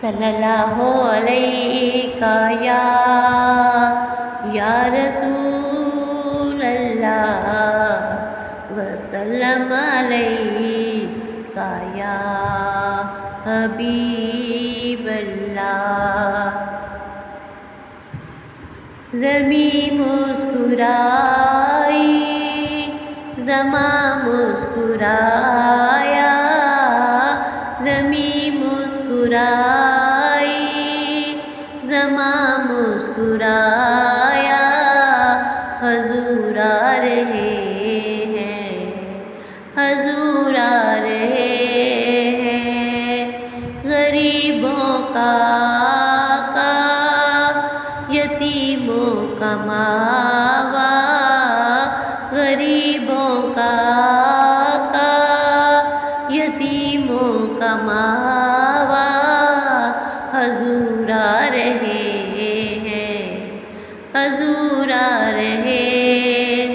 صلی اللہ علیہ یا رسول اللہ وسلم علیہ یا حبیب اللہ۔ زمین مسکرائی زماں مسکرایا، زمین مسکرائی زماں مسکرایا، حضور آ رہے ہیں، حضور آ رہے ہیں، غریبوں کا آقا، یتیموں کا ماوا، غریبوں کا آقا، یتیموں کا ماوا، حضور آ رہے ہیں، حضور آ رہے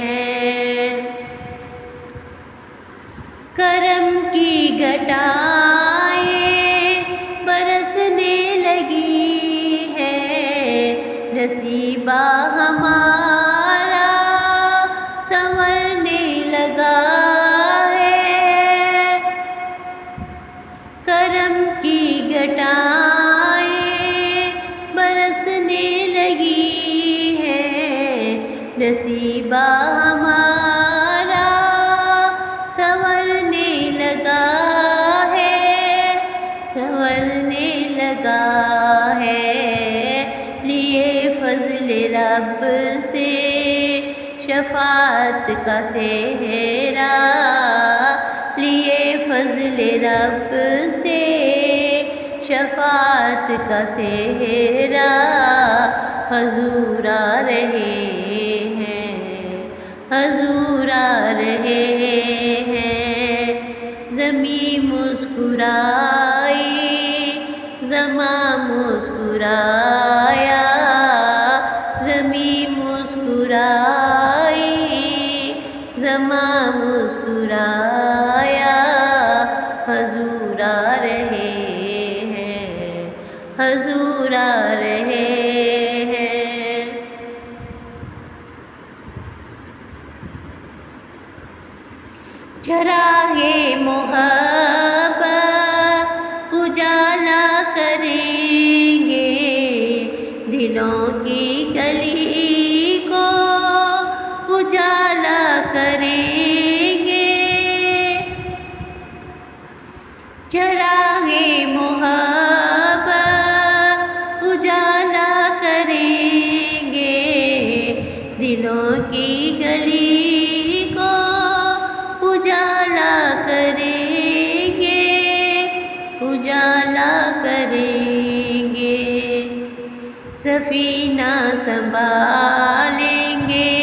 ہیں۔ کرم کی گھٹائیں برسنے لگی ہے، نصیبہ ہمارا سنورنے لگا ہے۔ کرم کی گھٹائیں برسنے لگی ہے، نصیبہ ہمارا سنورنے لگا ہے، سنورنے لگا ہے۔ لیے فضل رب سے شفاعت کا سہرا، لیے فضل رب سے شفاعت کا سہرا، حضور آ رہے ہیں، حضور آ رہے ہیں۔ زمین مسکرائی زماں مسکرایا، زمین مسکرائی زماں مسکرایا، حضور آ رہے ہیں، حضور آ رہے ہیں۔ چراغے محبت اجالا کریں گے، دلوں کی گلی کو اجالا کریں گے۔ چراغے محبت اجالا کریں گے، دلوں کی گلی کو اجالا کریں گے، اجالا کریں گے۔ سفینہ سنبھالیں گے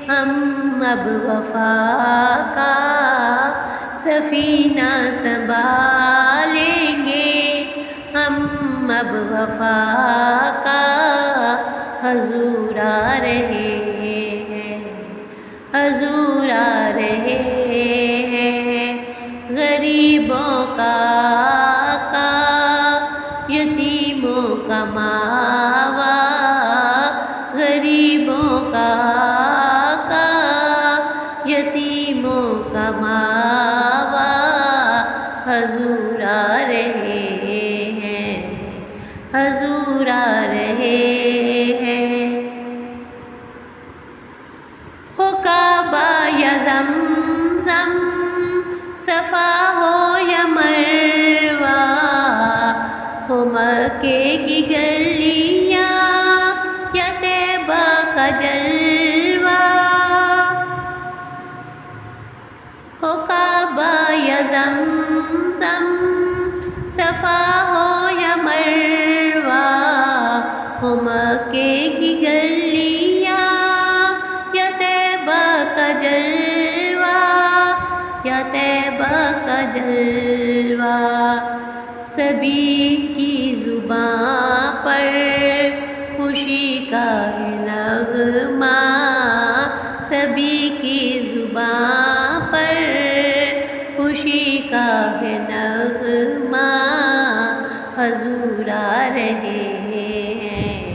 ہم اب وفا کا، سفینہ سنبھالیں گے ہم اب وفا کا، حضور آ رہے ہیں، حضور آ رہے ہیں۔ غریبوں کا آقا، یتیموں کا ماوا، غریبوں کا آقا، یتیموں کا ماوا، حضور آ رہے ہیں، حضور آ رہے ہیں۔ ہو کعبہ یا زمزم، صفا ہو یا مروہ، ہو مکے کی گلیاں یا طیبہ کا جلوہ، ہو کعبہ یا زمزم، صفا ہو یا مروہ، ہو مکے کی گلیاں یا طیبہ کا جلوہ، یا طیبہ کا جلوہ۔ سبھی کی زباں پر خوشی کا ہے نغمہ، سبھی کی زباں پر خوشی کا ہے نغمہ، حضور آ رہے ہیں،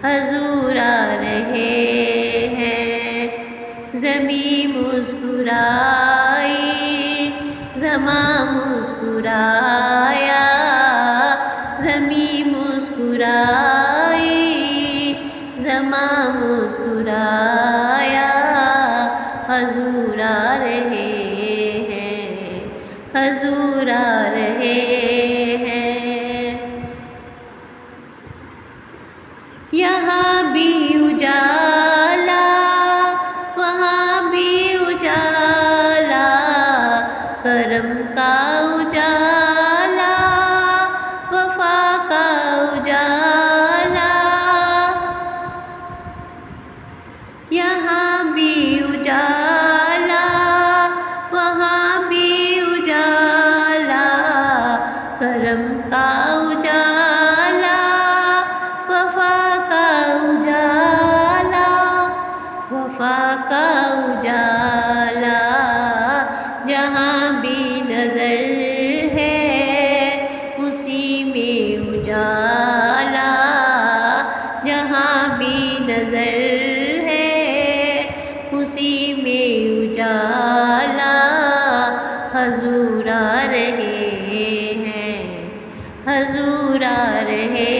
حضور آ رہے ہیں۔ زمیں مسکرائی، زماں مسکرایا، زمیں مسکرائی، زماں مسکرایا، حضور آ رہے ہیں، حضور آ رہے ہیں۔ یہاں بھی اجالا، وہاں بھی اجالا، کرم کا اجالا، وفا کا اجالا۔ یہاں بھی اجالا، وہاں بھی اجالا، کرم کا اجالا، وفا کا اجالا، وفا کا اجالا۔ جہاں بھی نظر ہے اسی میں اجالا، جہاں بھی نظر ہے اسی میں اجالا، حضور آ رہے ہیں، حضور آ رہے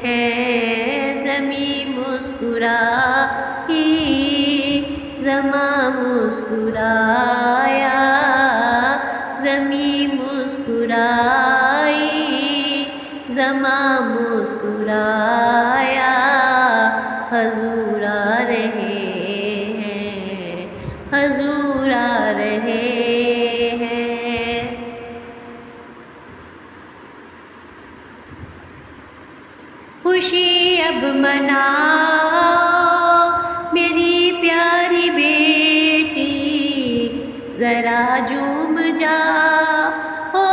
ہیں۔ زمیں مسکرائی، زماں مسکرایا، زمیں مسکرائی، زماں مسکرایا، حضور آ رہے ہیں، حضور آ رہے ہیں۔ خوشی اب مناؤ میری پیاری بیٹی، ذرا جھوم جاؤ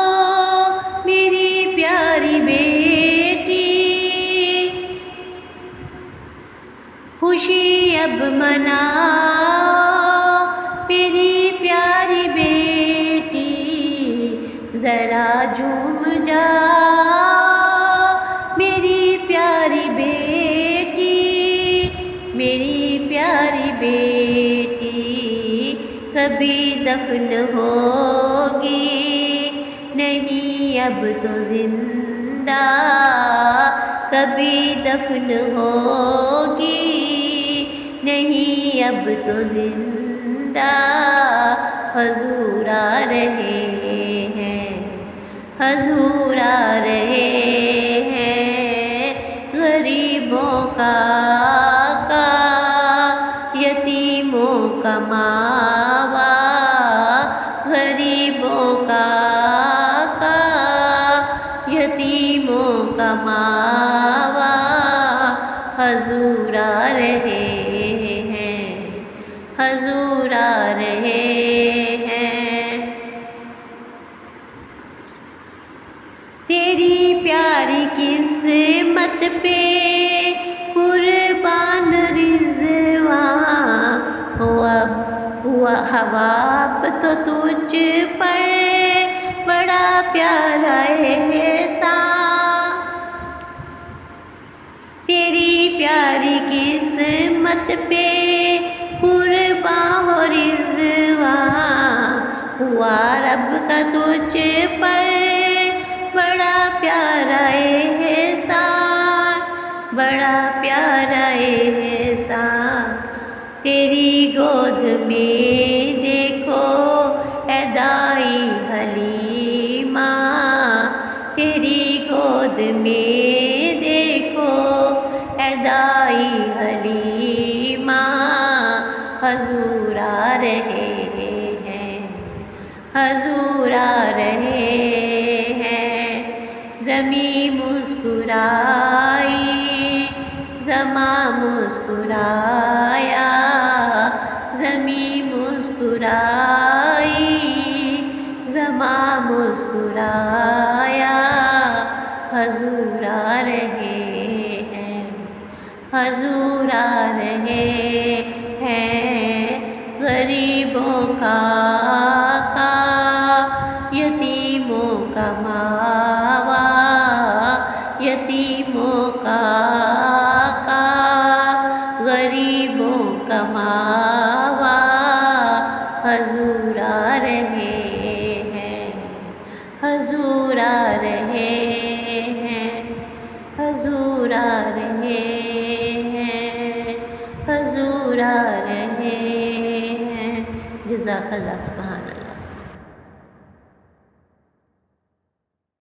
میری پیاری بیٹی۔ خوشی اب مناؤ میری پیاری بیٹی، ذرا جھوم جاؤ میری پیاری بیٹی، میری پیاری بیٹی۔ کبھی دفن ہوگی نہیں اب تو زندہ، کبھی دفن ہوگی نہیں اب تو زندہ، حضور آ رہے ہیں، حضور آ رہے ہیں۔ غریبوں کا آقا، یتیموں کا ماوا، غریبوں کا آقا، یتیموں کا ماوا، حضور آ رہے ہیں، حضور آ رہے ہیں۔ تیری پیاری قسمت پہ قربان رضوان ہوا ثواب تو تجھ پر بڑا پیارا احسان۔ تیری پیاری قسمت پہ قربان ہو رضوان ہوا رب کا تجھ پر بڑا پیارا احسان، بڑا پیارا احسان۔ تیری گود میں دیکھو اے دائی حلیمہ، تیری گود میں دیکھو اے دائی حلیمہ، حضور آ رہے ہیں، حضور آ رہے ہیں۔ زمیں مسکرائی، زماں مسکرایا، زمیں مسکرائی، زماں مسکرایا، حضور آ رہے ہیں، حضور آ رہے ہیں۔ غریبوں کا آقا، یتیموں کا ماوا، یتیموں کا آقا، غریبوں کا ماوا، حضور آ رہے ہیں، حضور آ رہے ہیں، حضور آ رہے ہیں، حضور آ رہے ہیں۔ جزاک اللہ، سبحان اللہ۔